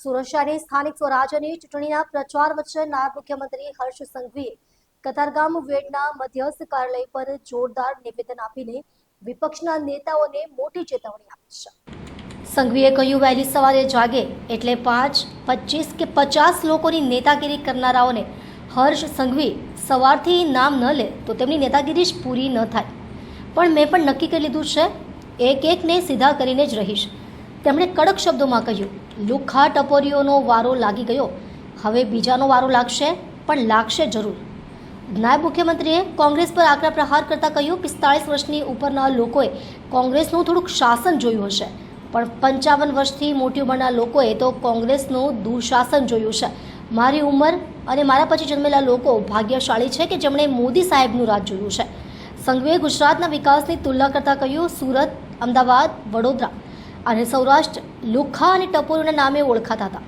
સુરત શહેરની સ્થાનિક સ્વરાજ્યની ચૂંટણીના પ્રચાર વચ્ચે નાયબ મુખ્યમંત્રી હર્ષ સંઘવીએ કતારગામ વેડના મધ્યસ્થ કાર્યાલય પર જોરદાર નિવેદન આપીને વિપક્ષના નેતાઓને મોટી ચેતવણી આપી છે. સંઘવીએ કહ્યું, વહેલી સવારે જાગે એટલે 5, 25 કે 50 લોકોની નેતાગીરી કરનારાઓને હર્ષ સંઘવી સવારથી નામ ન લે તો તેમની નેતાગીરી જ પૂરી ન થાય. પણ મેં પણ નક્કી કરી લીધું છે, એક એકને સીધા કરીને જ રહીશ. તેમણે કડક શબ્દોમાં કહ્યું, લુખ્ખા ટપોરીઓનો વારો લાગી ગયો, હવે બીજાનો વારો લાગશે, પણ લાગશે જરૂર. નાયબ મુખ્યમંત્રીએ કોંગ્રેસ પર આકરા પ્રહાર કરતા કહ્યું, 45 વર્ષની ઉપરના લોકોએ કોંગ્રેસનું થોડુંક શાસન જોયું હશે, પણ 55 વર્ષથી મોટી ઉંમરના લોકોએ તો કોંગ્રેસનું દુઃશાસન જોયું છે. મારી ઉંમર અને મારા પછી જન્મેલા લોકો ભાગ્યશાળી છે કે જેમણે મોદી સાહેબનું રાજ જોયું છે. સંઘવીએ ગુજરાતના વિકાસની તુલના કરતા કહ્યું, સુરત, અમદાવાદ, વડોદરા અને સૌરાષ્ટ્ર લુખ્ખા અને ટપોરીઓના નામે ઓળખાતા હતા.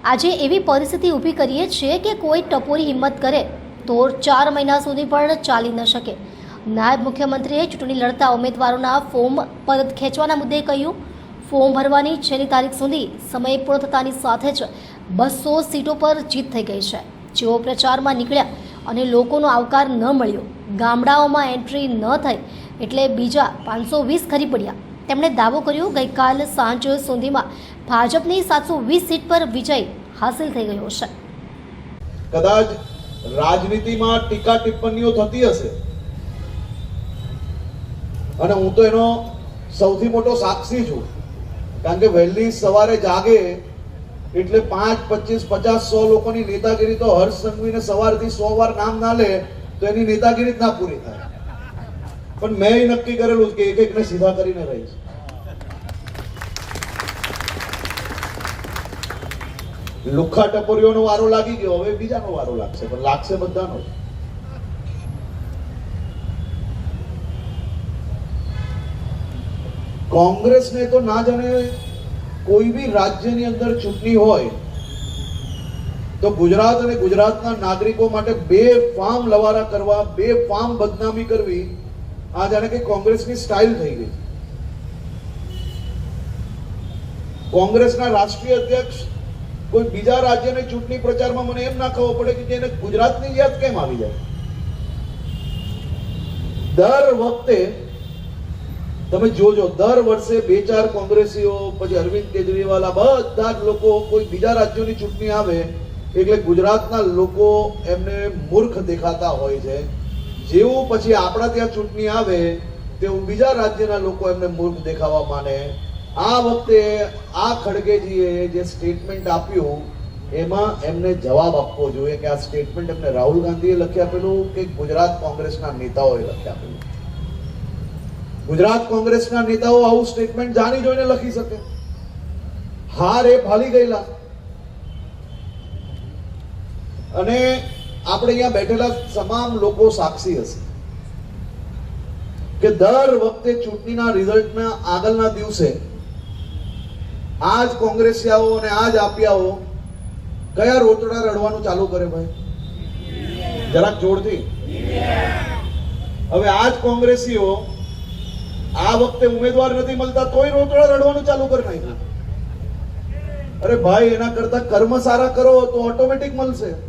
આજે એવી પરિસ્થિતિ ઊભી કરીએ છીએ કે કોઈ ટપોરી હિંમત કરે તો 4 મહિના સુધી પણ ચાલી ન શકે. નાયબ મુખ્યમંત્રીએ ચૂંટણી લડતા ઉમેદવારોના ફોર્મ પરત ખેંચવાના મુદ્દે કહ્યું, ફોર્મ ભરવાની છેલ્લી તારીખ સુધી સમય પૂર્ણ થતાની સાથે જ 200 સીટો પર જીત થઈ ગઈ છે. જેઓ પ્રચારમાં નીકળ્યા અને લોકોનો આવકાર ન મળ્યો, ગામડાઓમાં એન્ટ્રી ન થઈ એટલે બીજા 520 ખરી પડ્યા. તેમણે દાવો કર્યો, ગઈકાલ સાંજ સુધીમાં ભાજપની 720 સીટ પર વિજય હાંસિલ થઈ ગયો છે. કદાચ રાજનીતિમાં ટીકા ટિપ્પણીઓ થતી હશે અને હું તો એનો સૌથી મોટો સાક્ષી છું, કારણ કે વહેલી સવારે જાગે એટલે 5, 25, 50, 100 લોકોની નેતાગીરી તો હર્ષ સંઘવીને સવારથી 100 વાર નામ ના લે તો એની નેતાગીરી જ ના પૂરી થાય. પણ મેં નક્કી કરેલું કે એક એકને સીધા કરીને રહીશ. લુખ્ખા ટપોરીઓનો વારો લાગી ગયો, હવે બીજાનો વારો લાગશે, પણ લાગશે બધાનો. કોંગ્રેસને તો ના જાણે કોઈ બી રાજ્યની અંદર ચૂંટણી હોય તો ગુજરાત અને ગુજરાતના નાગરિકો માટે બેફામ લવારા કરવા, બેફામ બદનામી કરવી, આ જાણે કે કોંગ્રેસની સ્ટાઇલ થઈ ગઈ. કોંગ્રેસના રાષ્ટ્રીય અધ્યક્ષ કોઈ બીજા રાજ્યની ચૂંટણી પ્રચારમાં મને એમ ના ખબર પડે કે એને ગુજરાતની યાદ કેમ આવી જાય. દર વખતે તમે જોજો, દર વર્ષે 2-4 કોંગ્રેસીઓ, પછી અરવિંદ કેજરીવાલ, બધા જ લોકો કોઈ બીજા રાજ્યોની ચૂંટણી આવે એટલે ગુજરાતના લોકો એમને મૂર્ખ દેખાતા હોય છે. જેવું પછી આપણા ત્યાં ચૂંટણી આવે તેવું બીજા રાજ્યના લોકો એમને મૂર્ખ દેખાવા માંડે. આ વખતે આ ખડગેજીએ જે સ્ટેટમેન્ટ આપ્યું એમાં એમને જવાબ આપવો જોઈએ કે આ સ્ટેટમેન્ટ એમને રાહુલ ગાંધીએ લખી આપેલું કે ગુજરાત કોંગ્રેસના નેતાઓએ લખી આપેલું. ગુજરાત કોંગ્રેસના નેતાઓ આવું સ્ટેટમેન્ટ જાણી જોઈને લખી શકે? હાર એ ભાલી ગયેલા. અને આપણે અહીંયા બેઠેલા તમામ લોકો સાક્ષી હશે કે દર વખતે ચૂંટણીના રિઝલ્ટના આગળના દિવસે આ જ કોંગ્રેસિયાઓ અને આ જ આપિયાઓ કયા રોતડા રડવાનું ચાલુ કરે ભાઈ? જરાક જોરથી. હવે આ જ કોંગ્રેસીઓ આ વખતે ઉમેદવાર નથી મળતા તોય રોતડા રડવાનું ચાલુ કરી નાખ્યું. અરે ભાઈ, એના કરતા કર્મ સારા કરો તો ઓટોમેટિક મળશે.